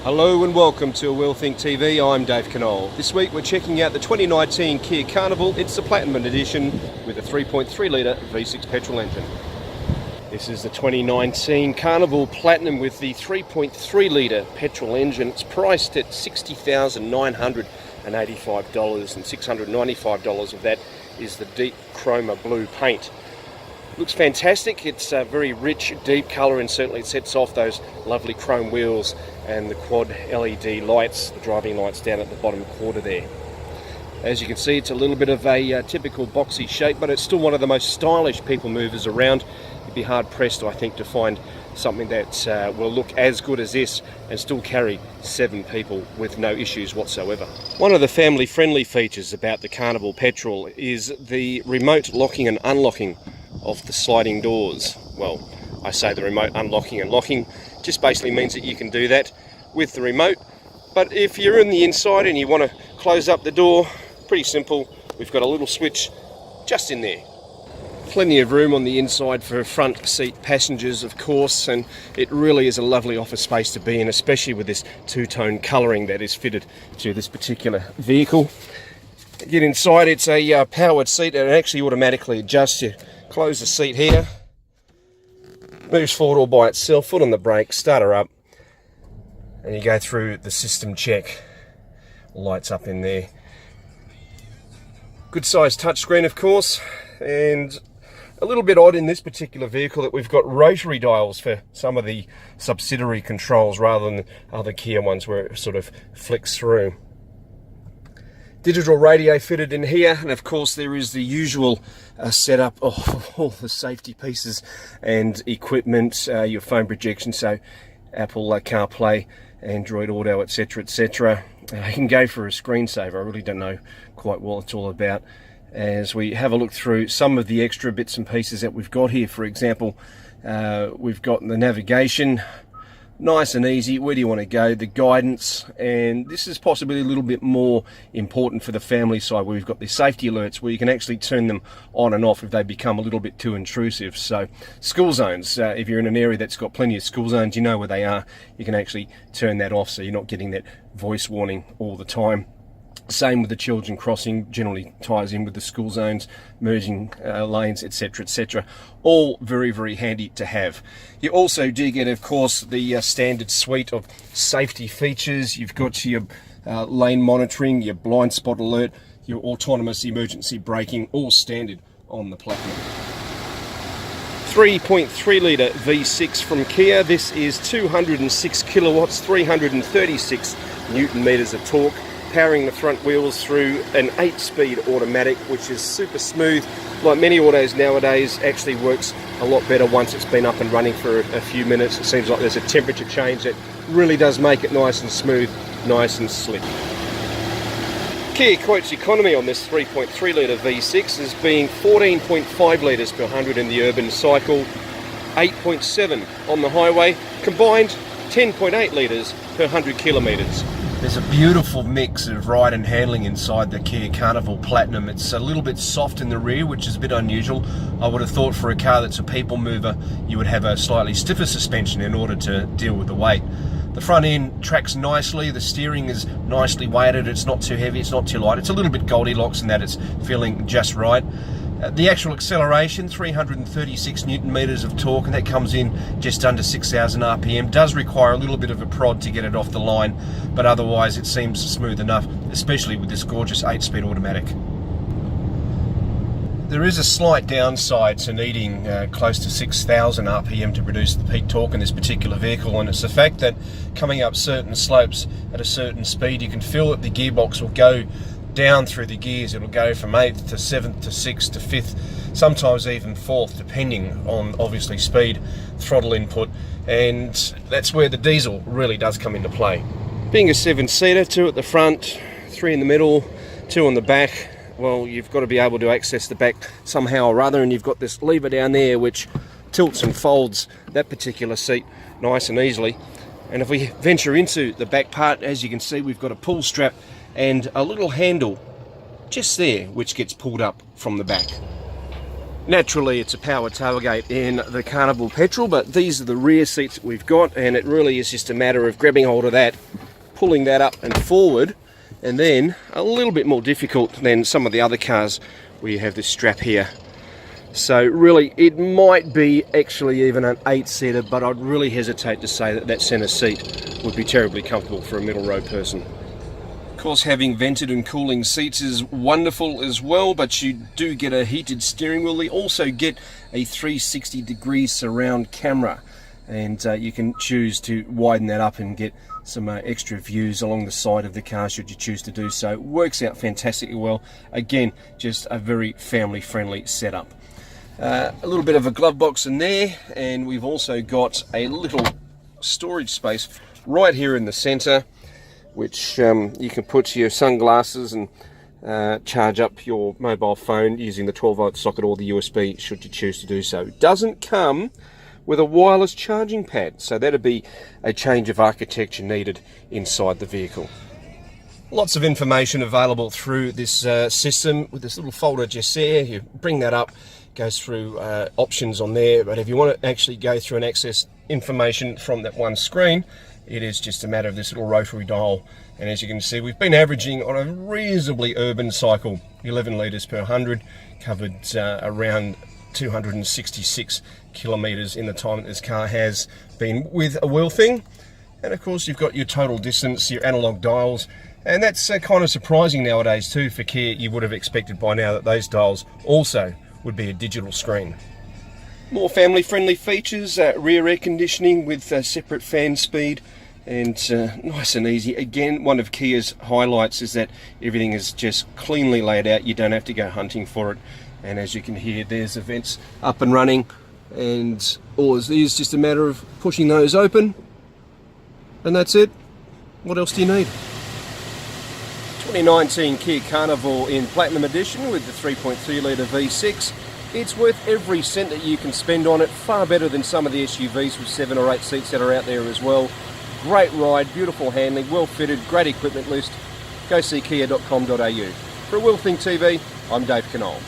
Hello and welcome to Will Think TV. I'm Dave Knoll. This week we're checking out the 2019 Kia Carnival. It's the Platinum Edition with a 3.3 litre V6 petrol engine. This is the 2019 Carnival Platinum with the 3.3 litre petrol engine. It's priced at $60,985 and $695 of that is the deep chroma blue paint. Looks fantastic. It's a very rich, deep colour, and certainly it sets off those lovely chrome wheels and the quad LED lights, the driving lights down at the bottom quarter there. As you can see, it's a little bit of a typical boxy shape, but it's still one of the most stylish people movers around. You'd be hard pressed, I think, to find something that will look as good as this and still carry 7 people with no issues whatsoever. One of the family-friendly features about the Carnival Petrol is the remote locking and unlocking of the sliding doors. Well, I say the remote unlocking and locking just basically means that you can do that with the remote, but if you're in the inside and you want to close up the door, pretty simple. We've got a little switch just in there. Plenty of room on the inside for front seat passengers, of course, and it really is a lovely office space to be in, especially with this two-tone colouring that is fitted to this particular vehicle. Get inside, it's a powered seat and it actually automatically adjusts. You close the seat here, moves forward all by itself, foot on the brake, start her up, and you go through the system check. Lights up in there. Good sized touchscreen, of course, and a little bit odd in this particular vehicle that we've got rotary dials for some of the subsidiary controls rather than other Kia ones where it sort of flicks through. Digital radio fitted in here, and of course there is the usual setup of all the safety pieces and equipment, your phone projection, so Apple CarPlay, Android Auto, etc, etc. You can go for a screensaver. I really don't know quite what it's all about. As we have a look through some of the extra bits and pieces that we've got here, for example, we've got the navigation. Nice and easy, where do you want to go, the guidance, and this is possibly a little bit more important for the family side where we've got the safety alerts where you can actually turn them on and off if they become a little bit too intrusive. So school zones, if you're in an area that's got plenty of school zones, you know where they are, you can actually turn that off so you're not getting that voice warning all the time. Same with the children crossing, generally ties in with the school zones, merging lanes, etc, etc. All very, very handy to have. You also do get, of course, the standard suite of safety features. You've got your lane monitoring, your blind spot alert, your autonomous emergency braking, all standard on the Platinum. 3.3 litre V6 from Kia. This is 206 kilowatts, 336 Newton meters of torque. Powering the front wheels through an 8-speed automatic, which is super smooth. Like many autos nowadays, actually works a lot better once it's been up and running for a few minutes. It seems like there's a temperature change that really does make it nice and smooth, nice and slick. Kia quotes economy on this 3.3 litre V6 as being 14.5 litres per 100 in the urban cycle, 8.7 on the highway, combined 10.8 litres per 100 kilometres. There's a beautiful mix of ride and handling inside the Kia Carnival Platinum. It's a little bit soft in the rear, which is a bit unusual. I would have thought for a car that's a people mover, you would have a slightly stiffer suspension in order to deal with the weight. The front end tracks nicely, the steering is nicely weighted, it's not too heavy, it's not too light. It's a little bit Goldilocks in that it's feeling just right. The actual acceleration, 336 Newton meters of torque, and that comes in just under 6,000 RPM. Does require a little bit of a prod to get it off the line, but otherwise it seems smooth enough, especially with this gorgeous 8-speed automatic. There is a slight downside to needing close to 6,000 RPM to produce the peak torque in this particular vehicle, and it's the fact that coming up certain slopes at a certain speed, you can feel that the gearbox will go down through the gears. It'll go from 8th to 7th to 6th to 5th, sometimes even 4th, depending on obviously speed, throttle input, and that's where the diesel really does come into play. Being a 7-seater, 2 at the front, 3 in the middle, 2 on the back, well, you've got to be able to access the back somehow or other, and you've got this lever down there which tilts and folds that particular seat nice and easily. And if we venture into the back part, as you can see, we've got a pull strap and a little handle just there which gets pulled up from the back. Naturally, it's a power tailgate in the Carnival Petrol, but these are the rear seats that we've got, and it really is just a matter of grabbing hold of that pulling that up and forward, and then a little bit more difficult than some of the other cars where you have this strap here. So really, it might be actually even an 8-seater, but I'd really hesitate to say that that centre seat would be terribly comfortable for a middle row person. Of course, having vented and cooling seats is wonderful as well, but you do get a heated steering wheel. You also get a 360-degree surround camera, and you can choose to widen that up and get some extra views along the side of the car should you choose to do so. It works out fantastically well. Again, just a very family-friendly setup. A little bit of a glove box in there, and we've also got a little storage space right here in the centre, which you can put your sunglasses and charge up your mobile phone using the 12-volt socket or the USB should you choose to do so. It doesn't come with a wireless charging pad, so that'd be a change of architecture needed inside the vehicle. Lots of information available through this system with this little folder just there. You bring that up, goes through options on there, but if you want to actually go through and access information from that one screen, it is just a matter of this little rotary dial. And as you can see, we've been averaging on a reasonably urban cycle, 11 litres per 100, covered around 266 kilometres in the time that this car has been with a wheel thing. And of course, you've got your total distance, your analog dials, and that's kind of surprising nowadays too for Kia. You would have expected by now that those dials also would be a digital screen. More family-friendly features, rear air conditioning with separate fan speed, and nice and easy. Again, one of Kia's highlights is that everything is just cleanly laid out. You don't have to go hunting for it. And as you can hear, there's the vents up and running, and all it is just a matter of pushing those open, and that's it. What else do you need? 2019 Kia Carnival in Platinum Edition with the 3.3 litre V6. It's worth every cent that you can spend on it. Far better than some of the SUVs with 7 or 8 seats that are out there as well. Great ride, beautiful handling, well fitted, great equipment list. Go see kia.com.au. For Wheel Thing TV, I'm Dave Knoll.